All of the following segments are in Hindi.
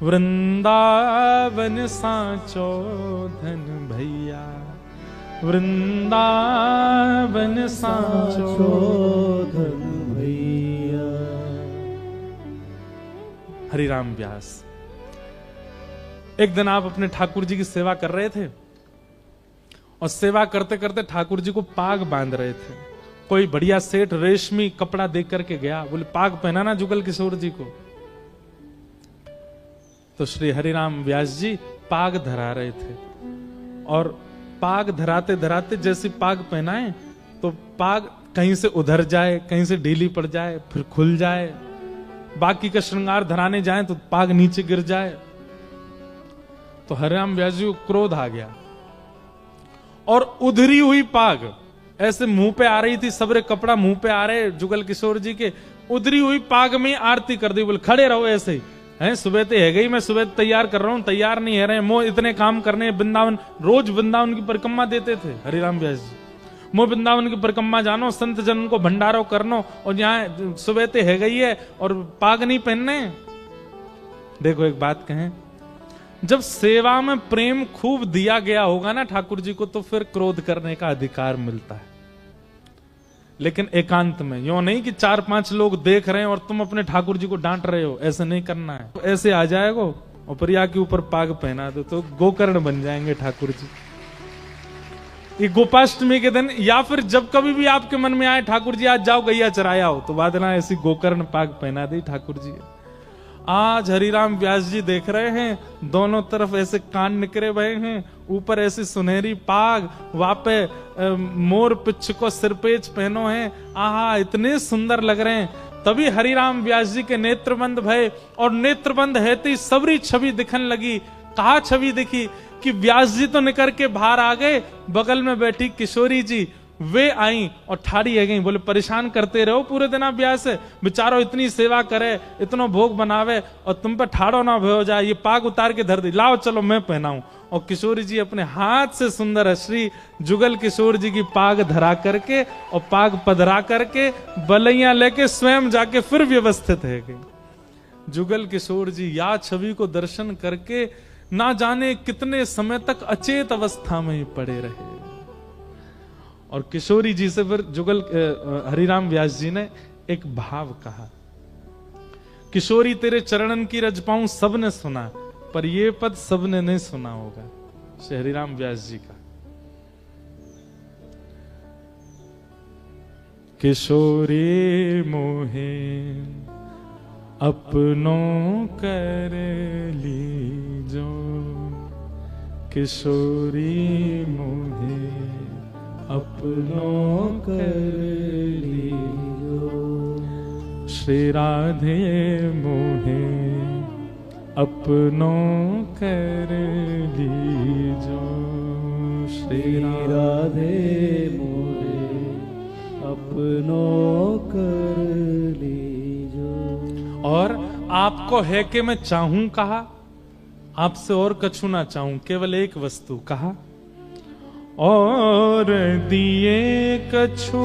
वृंदावन सांचो धन भैया, वृंदावन सांचो धन भैया। हरिराम व्यास। एक दिन आप अपने ठाकुर जी की सेवा कर रहे थे और सेवा करते करते ठाकुर जी को पाग बांध रहे थे। कोई बढ़िया सेठ रेशमी कपड़ा देख करके गया, बोले पाग पहनाना जुगल किशोर जी को। तो श्री हरिराम व्यास जी पाग धरा रहे थे और पाग धराते धराते जैसे पाग पहनाए तो पाग कहीं से उधर जाए, कहीं से ढीली पड़ जाए, फिर खुल जाए। बाकी का श्रृंगार धराने जाए तो पाग नीचे गिर जाए। तो हरिराम व्यास जी को क्रोध आ गया और उधरी हुई पाग ऐसे मुंह पे आ रही थी, सबरे कपड़ा मुंह पे आ रहे जुगल किशोर जी के, उधरी हुई पाग में आरती कर दी। बोले खड़े रहो ऐसे ही हैं, सुबह तो है गई, मैं सुबह तैयार कर रहा हूं, तैयार नहीं है रहे मोह, इतने काम करने। वृंदावन रोज वृंदावन की परिक्रमा देते थे हरिराम व्यास जी। मोह वृंदावन की परिक्रमा जानो, संत जन को भंडारो करनो, और यहाँ सुबह तो है गई है और पाग नहीं पहनने। देखो एक बात कहें, जब सेवा में प्रेम खूब दिया गया होगा ना ठाकुर जी को, तो फिर क्रोध करने का अधिकार मिलता है। लेकिन एकांत में, यूं नहीं कि 4-5 लोग देख रहे हैं और तुम अपने ठाकुर जी को डांट रहे हो, ऐसे नहीं करना है। ऐसे आ जाएगा और प्रिया के ऊपर पाग पहना दो तो गोकर्ण बन जाएंगे ठाकुर जी। ये गोपाष्टमी के दिन, या फिर जब कभी भी आपके मन में आए ठाकुर जी आज जाओ गैया चराया हो, तो बाद ना ऐसी गोकर्ण पाग पहना दी ठाकुर जी। आज हरिराम व्यास जी देख रहे हैं, दोनों तरफ ऐसे कान निकरे हुए हैं, ऊपर ऐसी सुनहरी पाग, वापे मोर पिच्छ को सिरपेच पहनो है। आहा, इतने सुंदर लग रहे हैं। तभी हरिराम व्यास जी के नेत्रबंद भय, और नेत्रबंद है तो सबरी छवि दिखन लगी। कहा छवि दिखी कि व्यास जी तो निकल के बाहर आ गए, बगल में बैठी किशोरी जी वे आई और ठाड़ी है गई। बोले परेशान करते रहो पूरे दिन आप व्यास, बेचारो इतनी सेवा करे, इतना भोग बनावे और तुम पे ठाड़ो ना हो जाए, ये पाग उतार के धर दी, लाओ चलो मैं पहनाऊं। और किशोरी जी अपने हाथ से सुंदर श्री जुगल किशोर जी की पाग धरा करके और पाग पधरा करके बलैया लेके स्वयं जाके फिर व्यवस्थित है गई। जुगल किशोर जी या छवि को दर्शन करके ना जाने कितने समय तक अचेत अवस्था में ही पड़े रहे। और किशोरी जी से फिर जुगल हरिराम व्यास जी ने एक भाव कहा, किशोरी तेरे चरणन की रज पाऊं सबने सुना, पर ये पद सबने नहीं सुना होगा। श्री हरिराम व्यास जी का, किशोरी मोहे अपनों कर लीजो, किशोरी मोहे अपनों कर लीजो, श्री राधे मोहे अपनों कर लीजो, श्री राधे मोहे अपनों कर लीजो। और आपको है कि मैं चाहूं कहा, आपसे और कछु ना चाहूं, केवल एक वस्तु कहा, और दिए कछु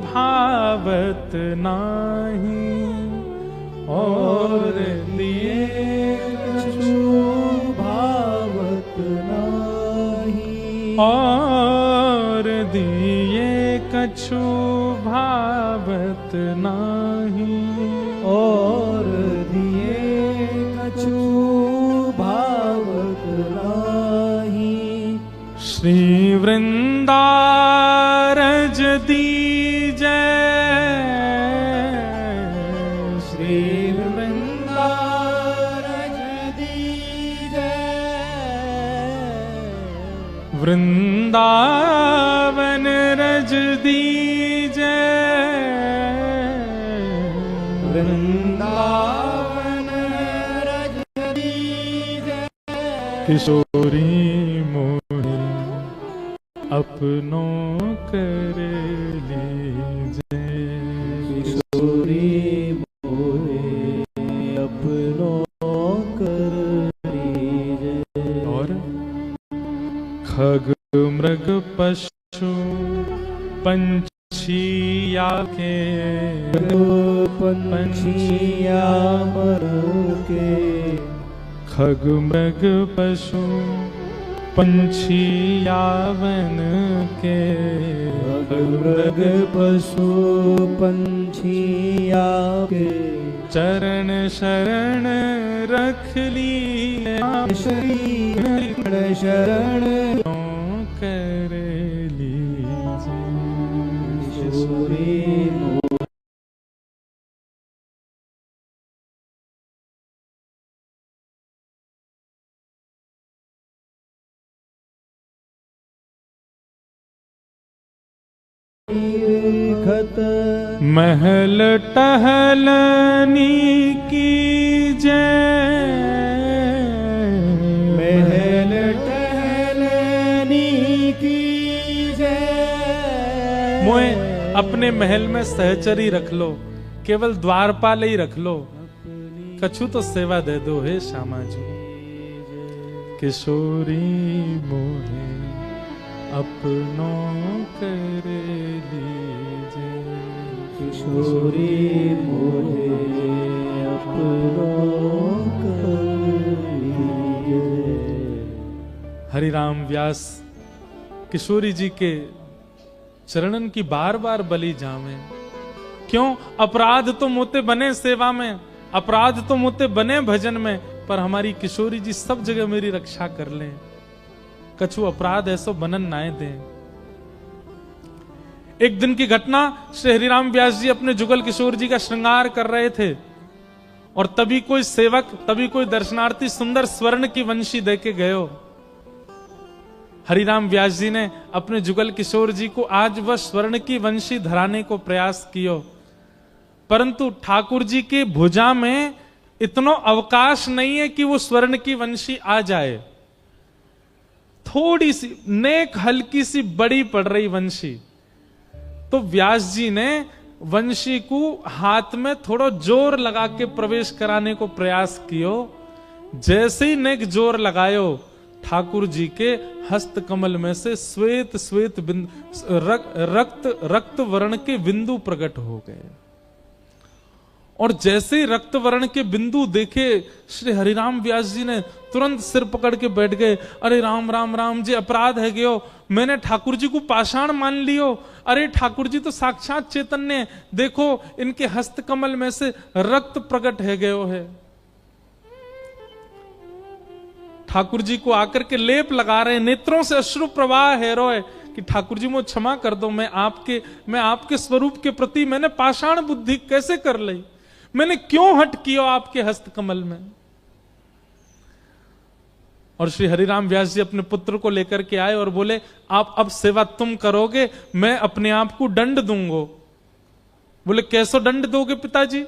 भावत नाही, और दिए कछु भावत नाही, और दिए कछु भावत नाही, और दिए कछु भावत नाही, श्री वृंदारज दीजय, श्री वृंदारज दीजय, वृंदावन रज दीजय, वृंदावन रज दीजय, किशोरी मोहे अपनों कर लीजय, किशोरी मोहे अपनों कर लीजय। और खग मृग पशु पंछिया के, पंछिया मर के, खग मृग पशु पंछी यावन के, मृग पशु पंछी आके, चरण शरण रख ली शरण कर लीजिए। सूरी खत महल टहलनी की जय, महल टहलनी की जय। मोए अपने महल में सहचरी रख लो, केवल द्वारपाल ही रख लो, कछु तो सेवा दे दो हे श्यामा जी। किशोरी मोहे अपनों कर लीजिए, किशोरी मोहे अपनों कर लीजिए। हरिराम व्यास किशोरी जी के चरणन की बार बार बलि जावे। क्यों? अपराध तो मोते बने सेवा में, अपराध तो मोते बने भजन में, पर हमारी किशोरी जी सब जगह मेरी रक्षा कर लें, कछु अपराध ऐसो बनन नाय दे। एक दिन की घटना, श्री हरिराम व्यास जी अपने जुगल किशोर जी का श्रृंगार कर रहे थे और तभी कोई सेवक, तभी कोई दर्शनार्थी सुंदर स्वर्ण की वंशी देके गयो। हरिराम व्यास जी ने अपने जुगल किशोर जी को आज वह स्वर्ण की वंशी धराने को प्रयास कियो, परंतु ठाकुर जी के भुजा में इतना अवकाश नहीं है कि वो स्वर्ण की वंशी आ जाए। थोड़ी सी नेक हल्की सी बड़ी पड़ रही वंशी, तो व्यास जी ने वंशी को हाथ में थोड़ा जोर लगा के प्रवेश कराने को प्रयास कियो। जैसे ही नेक जोर लगायो, ठाकुर जी के हस्त कमल में से श्वेत श्वेत रक्त वर्ण के बिंदु प्रकट हो गए। और जैसे ही रक्त वर्ण के बिंदु देखे, श्री हरिराम व्यास जी ने तुरंत सिर पकड़ के बैठ गए। अरे राम राम राम जी, अपराध है गयो, मैंने ठाकुर जी को पाषाण मान लियो। अरे ठाकुर जी तो साक्षात चैतन्य, देखो इनके हस्त कमल में से रक्त प्रकट है गयो है। ठाकुर जी को आकर के लेप लगा रहे, नेत्रों से अश्रु प्रवाह है रोए कि ठाकुर जी मुझे क्षमा कर दो, मैं आपके स्वरूप के प्रति मैंने पाषाण बुद्धि कैसे कर ली, मैंने क्यों हट किया आपके हस्त कमल में। और श्री हरिराम व्यास जी अपने पुत्र को लेकर के आए और बोले, आप अब सेवा तुम करोगे, मैं अपने आप को दंड दूंगा। बोले कैसो दंड दोगे पिताजी?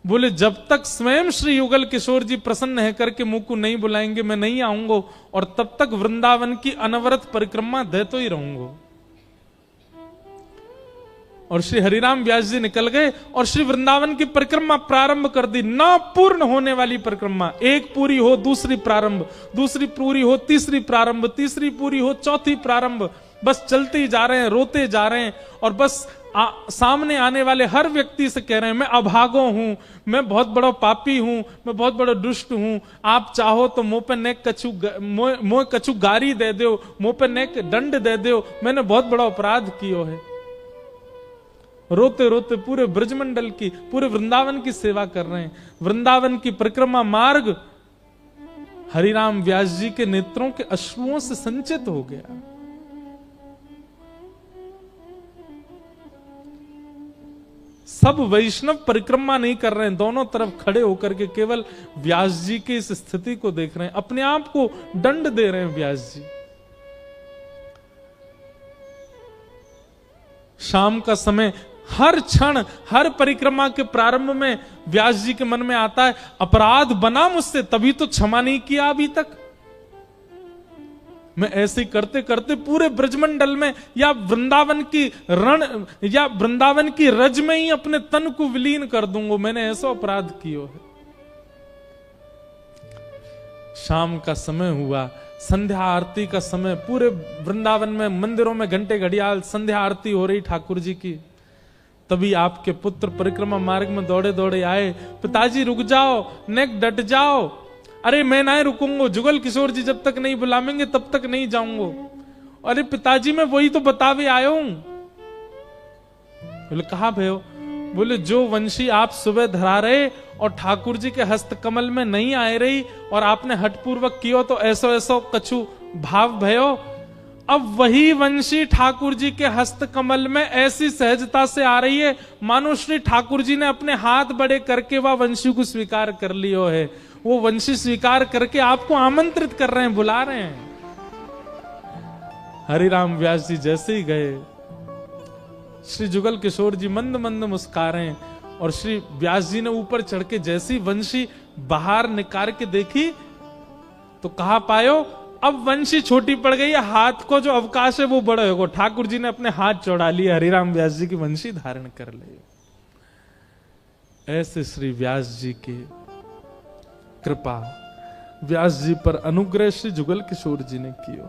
बोले जब तक स्वयं श्री युगल किशोर जी प्रसन्न है करके मुंह को नहीं बुलाएंगे मैं नहीं आऊंगा, और तब तक वृंदावन की अनवरत परिक्रमा देते ही रहूंगा। और श्री हरिराम व्यास जी निकल गए और श्री वृंदावन की परिक्रमा प्रारंभ कर दी। ना पूर्ण होने वाली परिक्रमा, एक पूरी हो दूसरी प्रारंभ, दूसरी पूरी हो तीसरी प्रारंभ, तीसरी पूरी हो चौथी प्रारंभ, बस चलते ही जा रहे हैं, रोते जा रहे हैं। और बस सामने आने वाले हर व्यक्ति से कह रहे हैं, मैं अभागो हूं, मैं बहुत बड़ा पापी हूं, मैं बहुत बड़ा दुष्ट हूं, आप चाहो तो मुंह पे नेक कछु गारी दे दो, मुंह पे नेक दंड दे दो, मैंने बहुत बड़ा अपराध किया है। रोते रोते पूरे ब्रजमंडल की, पूरे वृंदावन की सेवा कर रहे हैं। वृंदावन की परिक्रमा मार्ग हरिराम व्यास जी के नेत्रों के अश्रुओं से संचित हो गया। सब वैष्णव परिक्रमा नहीं कर रहे हैं, दोनों तरफ खड़े होकर के केवल व्यास जी की इस स्थिति को देख रहे हैं, अपने आप को दंड दे रहे हैं व्यास जी। शाम का समय, हर क्षण, हर परिक्रमा के प्रारंभ में व्यास जी के मन में आता है, अपराध बना मुझसे, तभी तो क्षमा नहीं किया अभी तक। मैं ऐसे करते करते पूरे ब्रजमंडल में या वृंदावन की रज में ही अपने तन को विलीन कर दूंगा, मैंने ऐसा अपराध किया है। शाम का समय हुआ, संध्या आरती का समय, पूरे वृंदावन में मंदिरों में घंटे घड़ियाल संध्या आरती हो रही ठाकुर जी की। तभी आपके पुत्र परिक्रमा मार्ग में दौड़े दौड़े आए, पिताजी रुक जाओ, नेक डट जाओ, अरे मैं ना रुकूंगा, जुगल किशोर जी जब तक नहीं बुलावेंगे तब तक नहीं जाऊंगा। अरे पिताजी मैं वही तो बतावे आया हूं। बोले कहा भयो? बोले जो वंशी आप सुबह धरा रहे और ठाकुर जी के हस्त कमल में नहीं आए रही और आपने हठपूर्वक कियो तो ऐसो ऐसो कछु भाव भयो, अब वही वंशी ठाकुर जी के हस्त कमल में ऐसी सहजता से आ रही है मानो श्री ठाकुर जी ने अपने हाथ बड़े करके वह वंशी को स्वीकार कर लियो है। वो वंशी स्वीकार करके आपको आमंत्रित कर रहे हैं, बुला रहे हैं। हरिराम व्यास जी जैसे ही गए, श्री जुगल किशोर जी मंद मंद मुस्कारे और श्री व्यास जी ने ऊपर चढ़ के जैसी वंशी बाहर निकाल के देखी तो कहा पायो अब वंशी छोटी पड़ गई है, हाथ को जो अवकाश है वो बड़ा होगा। ठाकुर जी ने अपने हाथ चौड़ा लिए, हरिराम व्यास जी की वंशी धारण कर ले। ऐसे श्री व्यास जी की कृपा, व्यास जी पर अनुग्रह श्री जुगल किशोर जी ने किया।